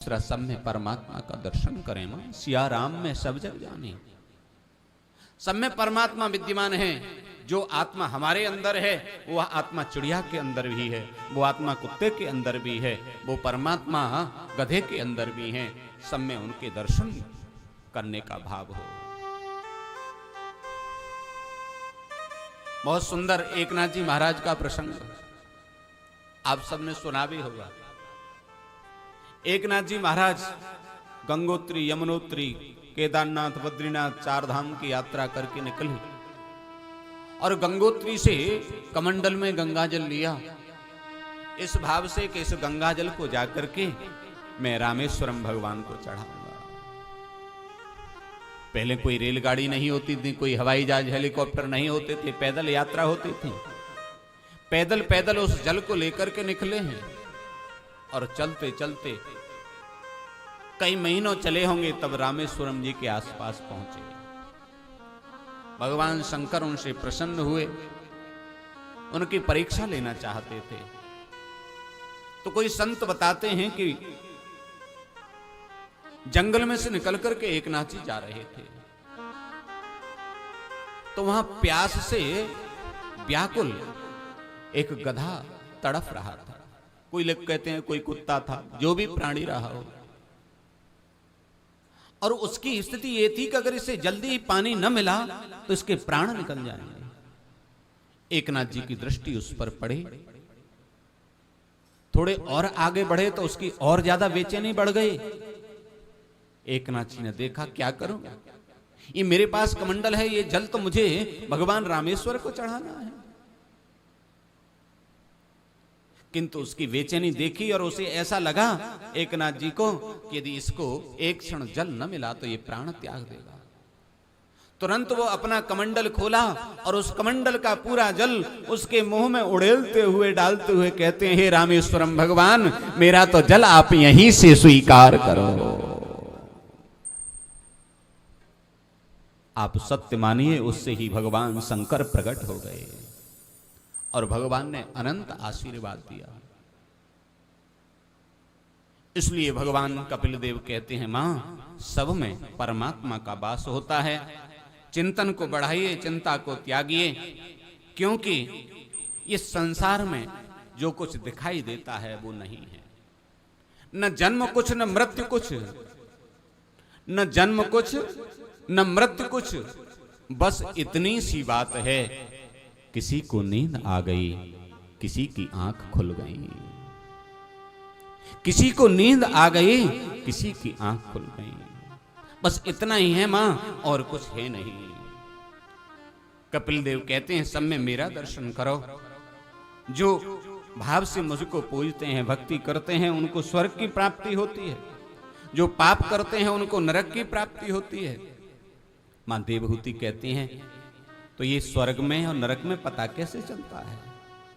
दूसरा सब में परमात्मा का दर्शन करें। मां सिया राम में सब जग जाने। सब में परमात्मा विद्यमान है। जो आत्मा हमारे अंदर है वह आत्मा चिड़िया के अंदर भी है, वो आत्मा कुत्ते के अंदर भी है, वो परमात्मा गधे के अंदर भी है। सब में उनके दर्शन करने का भाव हो। बहुत सुंदर एकनाथ जी महाराज का प्रसंग आप सबने सुना भी होगा। एकनाथ जी महाराज गंगोत्री, यमुनोत्री, केदारनाथ, बद्रीनाथ, चार धाम की यात्रा करके निकले और गंगोत्री से कमंडल में गंगा जल लिया, इस भाव से कि इस गंगा जल को जाकर के मैं रामेश्वरम भगवान को चढ़ाऊंगा। पहले कोई रेलगाड़ी नहीं होती थी, कोई हवाई जहाज, हेलीकॉप्टर नहीं होते थे, पैदल यात्रा होती थी। पैदल पैदल उस जल को लेकर के निकले हैं और चलते चलते कई महीनों चले होंगे, तब रामेश्वरम जी के आसपास पहुंचे। भगवान शंकर उनसे प्रसन्न हुए, उनकी परीक्षा लेना चाहते थे। तो कोई संत बताते हैं कि जंगल में से निकल करके एकनाथ जी जा रहे थे, तो वहां प्यास से व्याकुल एक गधा तड़फ रहा था। कोई लोग कहते हैं कोई कुत्ता था, जो भी प्राणी रहा हो, और उसकी स्थिति ये थी कि अगर इसे जल्दी पानी न मिला तो इसके प्राण निकल जाएंगे। एकनाथ जी की दृष्टि उस पर पड़े, थोड़े और आगे बढ़े तो उसकी और ज्यादा बेचैनी बढ़ गई। एकनाथ जी ने देखा क्या करूं, ये मेरे पास कमंडल है, ये जल तो मुझे भगवान रामेश्वर को चढ़ाना है। किंतु उसकी बेचैनी देखी और उसे ऐसा लगा एकनाथ जी को कि यदि इसको एक क्षण जल न मिला तो ये प्राण त्याग देगा। तुरंत वो अपना कमंडल खोला और उस कमंडल का पूरा जल उसके मुंह में उड़ेलते हुए डालते हुए कहते हैं, हे रामेश्वरम भगवान, मेरा तो जल आप यहीं से स्वीकार करो। आप सत्य मानिए। उससे ही भगवान शंकर प्रकट हो गए और भगवान ने अनंत आशीर्वाद दिया। इसलिए भगवान कपिल देव कहते हैं, मां सब में परमात्मा का वास होता है। चिंतन को बढ़ाइए, चिंता को त्यागिए, क्योंकि इस संसार में जो कुछ दिखाई देता है वो नहीं है। न जन्म कुछ, न मृत्यु कुछ, न जन्म कुछ, न मृत्यु कुछ, बस इतनी सी बात है, किसी को नींद आ गई, किसी की आंख खुल गई। किसी को नींद आ गई, किसी की आंख खुल गई। बस इतना ही है मां, और कुछ है नहीं। कपिल देव कहते हैं, सब में मेरा दर्शन करो। जो भाव से मुझको पूजते हैं, भक्ति करते हैं, उनको स्वर्ग की प्राप्ति होती है। जो पाप करते हैं उनको नरक की प्राप्ति होती है। मां देवहूति कहती हैं, तो ये स्वर्ग में और नरक में पता कैसे चलता है?